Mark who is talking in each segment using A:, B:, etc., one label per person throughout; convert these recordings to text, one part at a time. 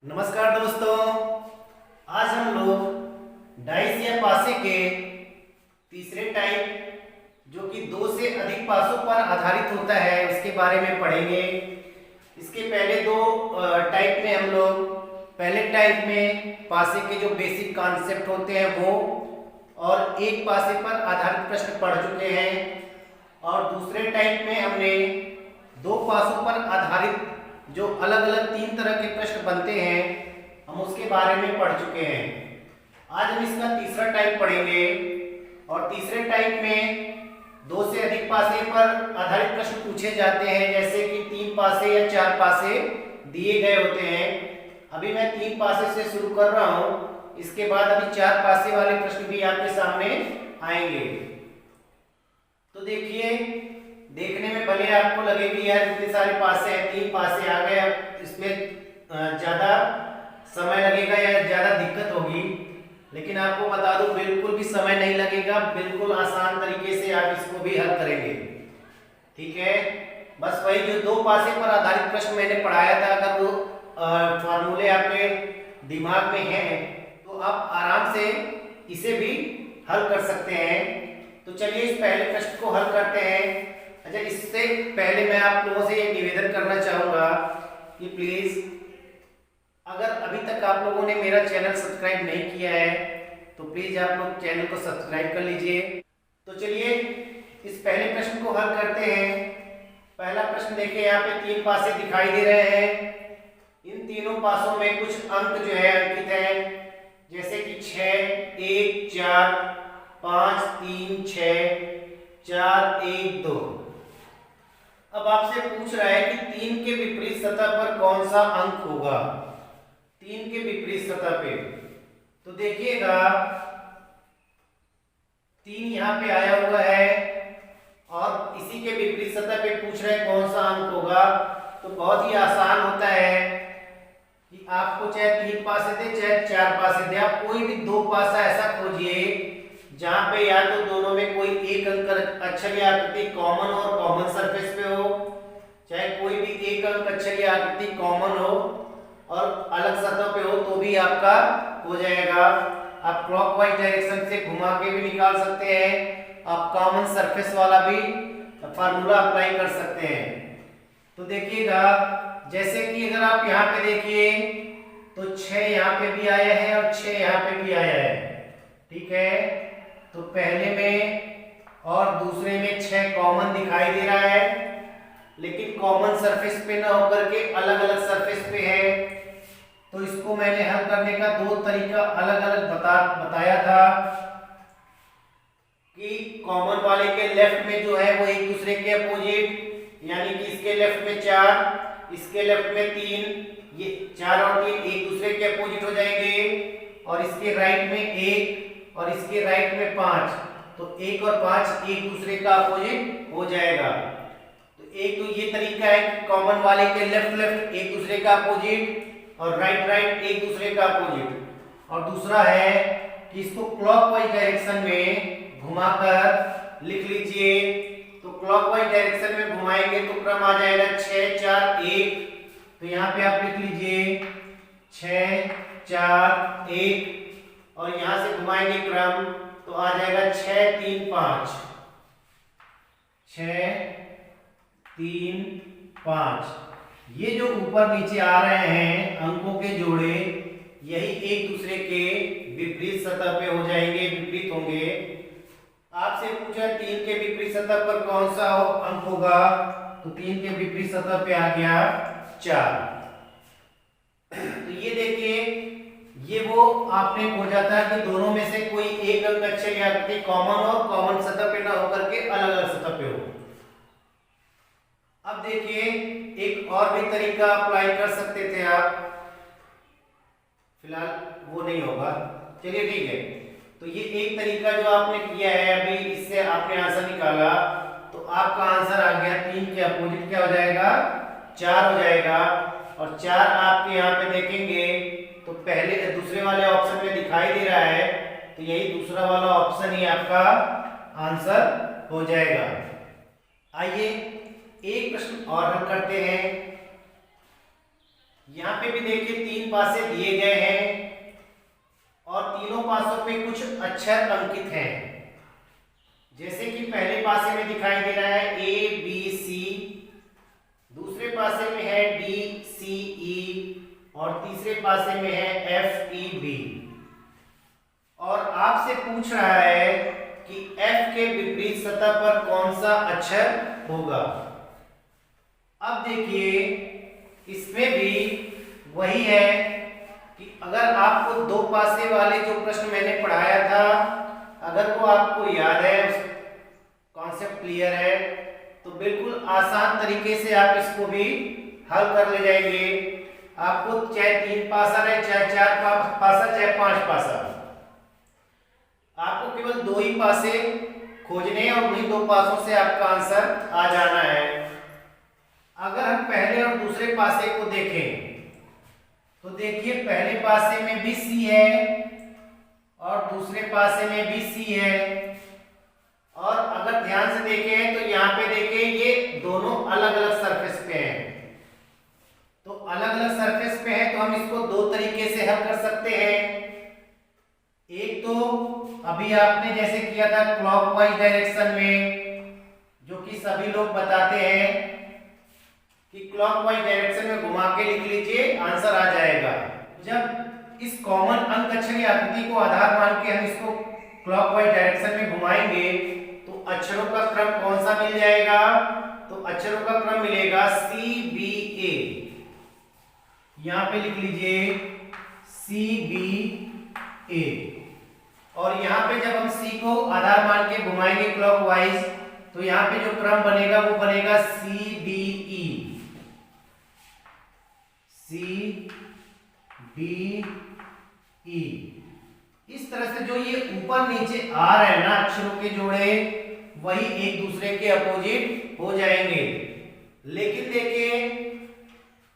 A: नमस्कार दोस्तों, आज हम लोग डाइस या पासे के तीसरे टाइप जो कि दो से अधिक पासों पर आधारित होता है उसके बारे में पढ़ेंगे। इसके पहले दो टाइप में हम लोग पहले टाइप में पासे के जो बेसिक कॉन्सेप्ट होते हैं वो और एक पासे पर आधारित प्रश्न पढ़ चुके हैं, और दूसरे टाइप में हमने दो पासों पर आधारित जो अलग अलग तीन तरह के प्रश्न बनते हैं हम उसके बारे में पढ़ चुके हैं। आज हम इसका तीसरा टाइप पढ़ेंगे, और तीसरे टाइप में दो से अधिक पासे पर आधारित प्रश्न पूछे जाते हैं, जैसे कि तीन पासे या चार पासे दिए गए होते हैं। अभी मैं तीन पासे से शुरू कर रहा हूं, इसके बाद अभी चार पासे वाले प्रश्न भी आपके सामने आएंगे। तो देखिए, देखने में भले आपको लगे कि यार इतने सारे पासे हैं, तीन पासे आ गए, अब इसमें ज्यादा समय लगेगा या ज्यादा दिक्कत होगी, लेकिन आपको बता दूं बिल्कुल भी समय नहीं लगेगा। बिल्कुल आसान तरीके से आप इसको भी हल करेंगे। ठीक है, बस वही जो दो पासे पर आधारित प्रश्न मैंने पढ़ाया था, अगर वो फॉर्मूले आपके दिमाग में हैं तो आप आराम से इसे भी हल कर सकते हैं। तो चलिए इस पहले प्रश्न को हल करते हैं। अच्छा, इससे पहले मैं आप लोगों से ये निवेदन करना चाहूंगा कि प्लीज अगर अभी तक आप लोगों ने मेरा चैनल सब्सक्राइब नहीं किया है तो प्लीज आप लोग चैनल को सब्सक्राइब कर लीजिए। तो चलिए इस पहले प्रश्न को हल करते हैं। पहला प्रश्न देखिए, यहाँ पे तीन पासे दिखाई दे रहे हैं। इन तीनों पासों में कुछ अंक जो है अंकित है, जैसे कि 6, 1, 4, 5, 3, 6, 4, 1, 2। अब आपसे पूछ रहा है कि तीन के विपरीत सतह पर कौन सा अंक होगा। तीन के विपरीत सतह पे तो देखिएगा, तीन यहाँ पे आया हुआ है और इसी के विपरीत सतह पे पूछ रहे हैं कौन सा अंक होगा। तो बहुत ही आसान होता है कि आपको चाहे तीन पासे दे चाहे चार पासे दे, आप कोई भी दो पासा ऐसा खोजिए जहां पे या तो दोनों में कोई एक अंक अक्षर या आकृति कॉमन और कॉमन सरफेस पे हो, चाहे कोई भी एक अंक अक्षर या आकृति कॉमन हो और अलग सतह पे हो, तो भी आपका हो जाएगा। आप क्लॉकवाइज डायरेक्शन से घुमा के भी निकाल सकते हैं, आप कॉमन सरफेस वाला भी फार्मूला अप्लाई कर सकते हैं। तो देखिएगा, जैसे कि अगर आप यहाँ पे देखिए तो 6 यहाँ पे भी आया है और 6 यहाँ पे भी आया है। ठीक है, तो पहले में और दूसरे में 6 कॉमन दिखाई दे रहा है, लेकिन कॉमन सरफेस पे ना होकर के अलग अलग सरफेस पे है। तो इसको मैंने हल करने का दो तरीका अलग अलग बताया था कि कॉमन वाले के लेफ्ट में जो है वो एक दूसरे के अपोजिट, यानी कि इसके लेफ्ट में 4, इसके लेफ्ट में 3, ये 4 और 3 एक दूसरे के अपोजिट हो जाएंगे, और इसके राइट में 1 और इसके राइट में 5, तो 1 और 5 एक दूसरे का अपोजिट हो जाएगा। तो एक तो ये तरीका है कि कॉमन वाले के लेफ्ट लेफ्ट एक दूसरे का अपोजिट और राइट राइट एक दूसरे का अपोजिट, और दूसरा है कि इसको क्लॉकवाइज डायरेक्शन में घुमाकर लिख लीजिए। तो क्लॉकवाइज डायरेक्शन में घुमाएंगे तो क्रम आ जाएगा 6, 4, 1। तो यहाँ पे आप लिख लीजिए 6, 4, 1, और यहां से घुमाएंगे क्रम तो आ जाएगा 6, 3, 5, 6, 3, 5। ये जो ऊपर नीचे आ रहे हैं अंकों के जोड़े, यही एक दूसरे के विपरीत सतह पे हो जाएंगे, विपरीत होंगे। आपसे पूछा 3 के विपरीत सतह पर कौन सा अंक होगा, तो 3 के विपरीत सतह पे आ गया 4। तो ये देखिए, ये वो आपने खोजा था कि दोनों में से कोई एक अंक अक्षर या आकृति कॉमन और कॉमन सतह पे ना होकर के अलग अलग सतह पे हो। अब देखिए, एक और भी तरीका अप्लाई कर सकते थे आप, फिलहाल वो नहीं होगा, चलिए ठीक है। तो ये एक तरीका जो आपने किया है अभी, इससे आपने आंसर निकाला, तो आपका आंसर आ गया 3 के अपोजिट क्या हो जाएगा, 4 हो जाएगा। और 4 आपके यहाँ पे देखेंगे तो पहले दूसरे वाले ऑप्शन में दिखाई दे रहा है, तो यही दूसरा वाला ऑप्शन ही आपका आंसर हो जाएगा। आइए एक प्रश्न और हल करते हैं। यहाँ पे भी देखिए 3 पासे दिए गए हैं और तीनों पासों पे कुछ अक्षर अंकित हैं। जैसे कि पहले पासे में दिखाई दे रहा है ए बी सी, दूसरे पासे में है डी सी ई और तीसरे पासे में है एफ ई बी। और आपसे पूछ रहा है कि एफ के विपरीत सतह पर कौन सा अक्षर होगा। अब देखिए इसमें भी वही है कि अगर आपको 2 पासे वाले जो प्रश्न मैंने पढ़ाया था, अगर वो आपको याद है, कॉन्सेप्ट क्लियर है, तो बिल्कुल आसान तरीके से आप इसको भी हल कर ले जाएंगे। आपको चाहे 3 पासा रहे, चाहे 4 पासा, चाहे 5 पासा, आपको केवल 2 ही पासे खोजने हैं और उन्हीं 2 पासों से आपका आंसर आ जाना है। अगर हम पहले और दूसरे पासे को देखें तो देखिए पहले पासे में भी सी है और दूसरे पासे में भी सी है। और अगर ध्यान से देखें तो यहाँ पे देखिए ये दोनों अलग अलग सरफेस पे हैं। तो अलग अलग सरफेस पे है तो हम इसको 2 तरीके से हल कर सकते हैं। एक तो अभी आपने जैसे किया था क्लॉकवाइज डायरेक्शन में, जो कि सभी लोग बताते हैं कि क्लॉकवाइज डायरेक्शन में घुमा के लिख लीजिए, आंसर आ जाएगा। जब इस कॉमन अंकअक्षरीय आकृति को आधार मान के हम इसको क्लॉकवाइज डायरेक्शन में घुमाएंगे तो अक्षरों का क्रम कौन सा मिल जाएगा? तो अक्षरों का क्रम मिलेगा सी बी ए। यहां पे लिख लीजिए सी बी ए। और यहाँ पे जब हम सी को आधार मान के घुमाएंगे क्लॉकवाइज तो यहाँ पे जो क्रम बनेगा वो बनेगा C D E, C D E. इस तरह से जो ये ऊपर नीचे आ रहे हैं ना अक्षरों के जोड़े, वही एक दूसरे के अपोजिट हो जाएंगे। लेकिन देखिए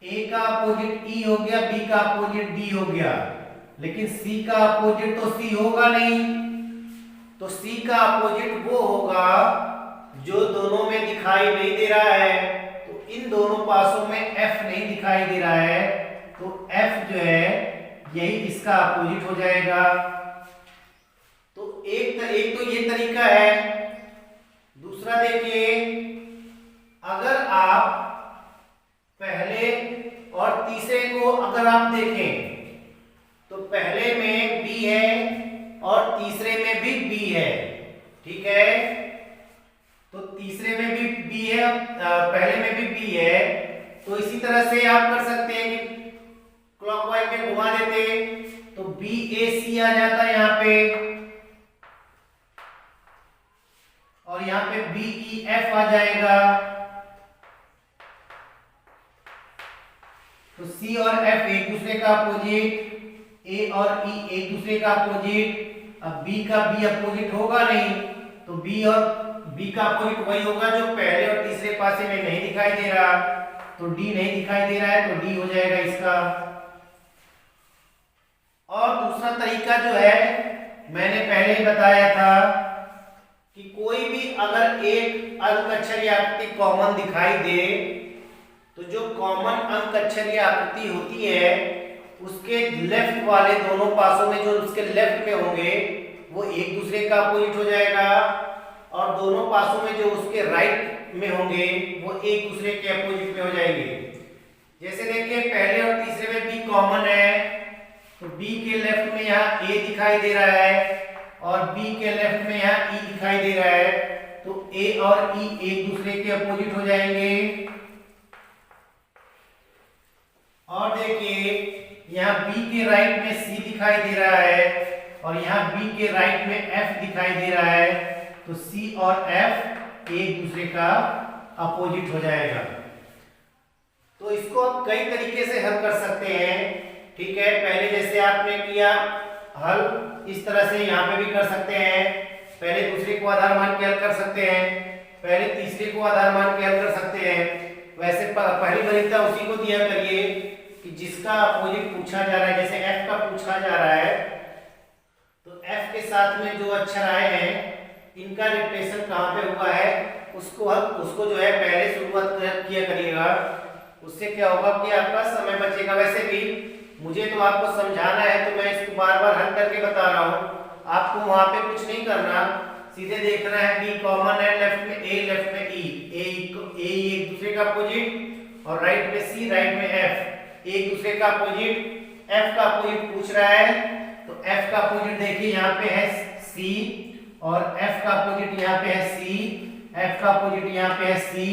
A: ए का अपोजिट ई हो गया, बी का अपोजिट डी हो गया, लेकिन सी का अपोजिट तो सी होगा नहीं। तो सी का अपोजिट वो होगा जो दोनों में दिखाई नहीं दे रहा है। तो इन दोनों पासों में एफ नहीं दिखाई दे रहा है, तो एफ जो है यही इसका अपोजिट हो जाएगा। तो एक तो ये तरीका है। दूसरा देखिए, अगर आप पहले और तीसरे को अगर आप देखें तो पहले में बी है और तीसरे में भी बी है, ठीक है। तो तीसरे में भी बी है, पहले में भी बी है। तो इसी तरह से आप कर सकते हैं कि क्लॉकवाइज में घुमा देते तो बी ए सी आ जाता है यहाँ पे, और यहाँ पे बी ई एफ आ जाएगा। तो सी और एफ एक दूसरे का अपोजिट, ए और ई एक दूसरे का अपोजिट। अब बी का बी अपोजिट होगा नहीं, तो बी और बी का अपोजिट वही होगा जो पहले और तीसरे पासे में नहीं दिखाई दे रहा। तो डी नहीं दिखाई दे रहा है तो डी हो जाएगा इसका। और दूसरा तरीका जो है मैंने पहले ही बताया था कि कोई भी अगर एक अंकअक्षरीय आकृति कॉमन दिखाई दे तो जो कॉमन अंकअक्षरीय आकृति होती है उसके लेफ्ट वाले दोनों पासों में जो उसके लेफ्ट में होंगे वो एक दूसरे का अपोजिट हो जाएगा, और दोनों पासों में जो उसके राइट में होंगे वो एक दूसरे के अपोजिट में हो जाएंगे। जैसे देखिए पहले और तीसरे में बी कॉमन है, तो बी के लेफ्ट में यहाँ ए दिखाई दे रहा है और बी के लेफ्ट में यहाँ ई दिखाई दे रहा है। तो ए और ई एक दूसरे के अपोजिट हो जाएंगे। और देखिए यहाँ बी के राइट में सी दिखाई दे रहा है और यहाँ बी के राइट में एफ दिखाई दे रहा है। तो सी और एफ एक दूसरे का अपोजिट हो जाएगा। तो इसको आप कई तरीके से हल कर सकते हैं, ठीक है। पहले जैसे आपने किया हल, इस तरह से यहाँ पे भी कर सकते हैं। पहले दूसरे को आधार मान के हल कर सकते हैं, पहले तीसरे को आधार मान के हल कर सकते हैं। वैसे पहली वरीयता उसी को दिया करिए कि जिसका अपोजिट पूछा जा रहा है। जैसे एफ का पूछा जा रहा है तो एफ के साथ में जो अक्षर आए हैं इनका रिप्लेसन कहाँ पे हुआ है उसको जो है पहले शुरुआत किया करिएगा। उससे क्या होगा कि आपका समय बचेगा। वैसे भी मुझे तो आपको समझाना है तो मैं इसको बार बार हल करके बता रहा हूँ, आपको वहां पे कुछ नहीं करना, सीधे देखना है बी कॉमन है, लेफ्ट में ए लेफ्ट में ई, ए एक दूसरे का अपोजिट और राइट में सी राइट में एफ एक दूसरे का अपोजिट, एफ का अपोजिट पूछ रहा है तो एफ का अपोजिट देखिए यहाँ पे है सी और एफ का अपोजिट यहाँ पे है सी, एफ का अपोजिट यहाँ पे है सी,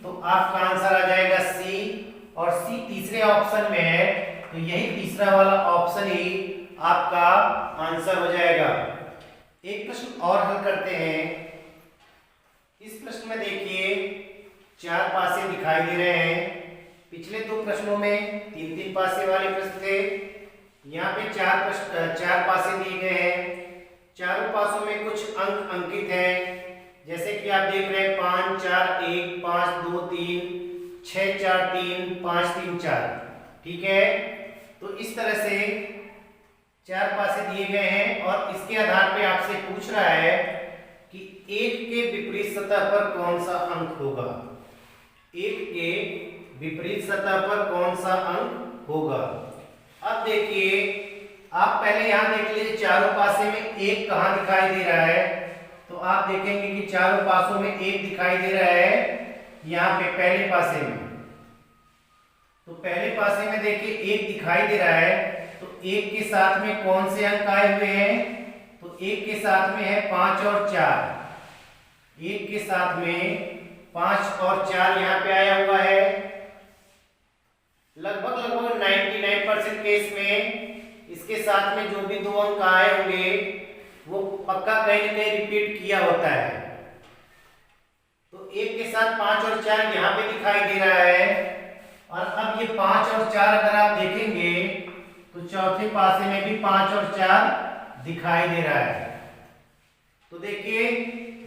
A: तो आपका आंसर आ जाएगा सी और सी तीसरे ऑप्शन में है तो यही तीसरा वाला ऑप्शन ही आपका आंसर हो जाएगा। एक प्रश्न और हल करते हैं। इस प्रश्न में देखिए 4 पासे दिखाई दे रहे हैं, पिछले 2 प्रश्नों में 3-3 पासे वाले प्रश्न थे, यहाँ पे 4 पासे दिए गए हैं। चारों पासों में कुछ अंक अंकित हैं, जैसे कि आप देख रहे हैं 5 4 1 5 2 3 6 4 3 5 3 4, ठीक है। तो इस तरह से 4 पासे दिए गए हैं और इसके आधार पे आपसे पूछ रहा है कि 1 के विपरीत सतह पर कौन सा अंक होगा, 1 के विपरीत सतह पर कौन सा अंक होगा। अब देखिए आप पहले यहां देख लीजिए चारों पासे में 1 कहां दिखाई दे रहा है, तो आप देखेंगे कि चारों पासों में 1 दिखाई दे रहा है यहाँ पे पहले पासे में, तो पहले पासे में देखिए 1 दिखाई दे रहा है, तो 1 के साथ में कौन से अंक आए हुए हैं, तो 1 के साथ में है 5 और 4, 1 के साथ में 5 और 4 यहाँ पे आया हुआ है। लगभग 99% केस में इसके साथ में जो भी 2 अंक आए होंगे वो पक्का कहीं ना कहीं रिपीट किया होता है। तो 1 के साथ 5 और 4 यहाँ पे दिखाई दे रहा है और अब ये 5 और 4 अगर आप देखेंगे तो चौथे पासे में भी 5 और 4 दिखाई दे रहा है। तो देखिए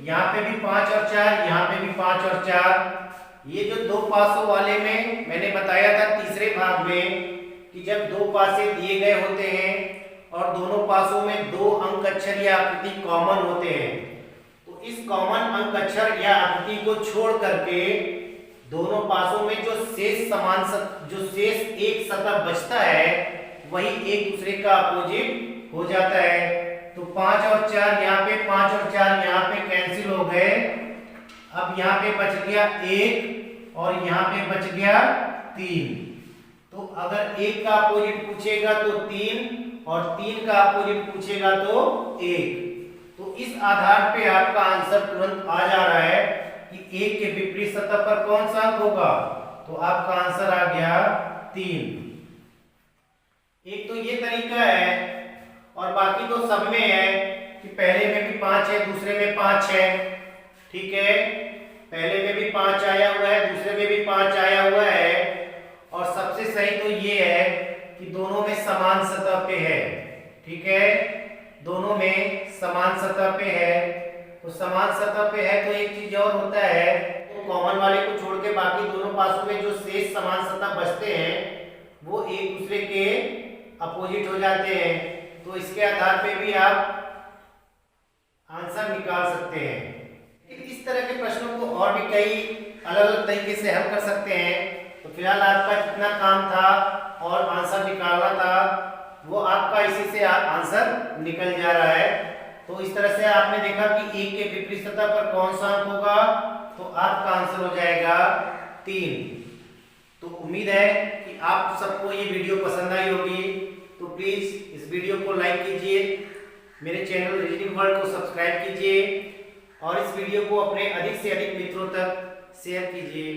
A: यहाँ पे भी 5 और 4, यहाँ पे भी 5 और 4। ये जो 2 पासों वाले में मैंने बताया था तीसरे भाग में कि जब 2 पासे दिए गए होते हैं और दोनों पासों में 2 अंक अक्षर या आकृति कॉमन होते हैं, तो इस कॉमन अंक अक्षर या आकृति को छोड़ करके दोनों पासों में जो शेष एक सतह बचता है वही एक दूसरे का अपोजिट हो जाता है। तो 5 और 4 यहाँ पे, 5 और 4 यहाँ पे कैंसिल हो गए। अब यहाँ पे बच गया 1 और यहाँ पे बच गया 3। तो अगर 1 का अपोजिट पूछेगा तो 3 और 3 का अपोजिट पूछेगा तो 1। तो इस आधार पे आपका आंसर तुरंत आ जा रहा है कि 1 के विपरीत सतह पर कौन सा अंक होगा, तो आपका आंसर आ गया 3। एक तो ये तरीका है और बाकी तो सब में है कि पहले में भी 5 है, दूसरे में 5 है, ठीक है। पहले में भी 5 आया हुआ है, दूसरे में भी 5 आया हुआ है और सबसे सही तो ये है कि दोनों में समान सतह पे है, ठीक है। दोनों में समान सतह पे है, तो समान सतह पे है तो एक चीज और होता है, तो कॉमन वाले को छोड़ के बाकी दोनों पासों में जो शेष समान सतह बचते हैं वो एक दूसरे के अपोजिट हो जाते हैं। तो इसके आधार पे भी आप आंसर निकाल सकते हैं। इस तरह के प्रश्नों को और भी कई अलग अलग तरीके से हल कर सकते हैं। तो फिलहाल आपका जितना काम था और आंसर निकालना था वो आपका इसी से आंसर निकल जा रहा है। तो इस तरह से आपने देखा कि 1 के विपरीत सतह पर कौन सा अंक होगा, तो आपका आंसर हो जाएगा 3। तो उम्मीद है कि आप सबको ये वीडियो पसंद आई होगी। तो प्लीज इस वीडियो को लाइक कीजिए, मेरे चैनल रीजनिंग वर्ल्ड को सब्सक्राइब कीजिए और इस वीडियो को अपने अधिक से अधिक मित्रों तक शेयर कीजिए।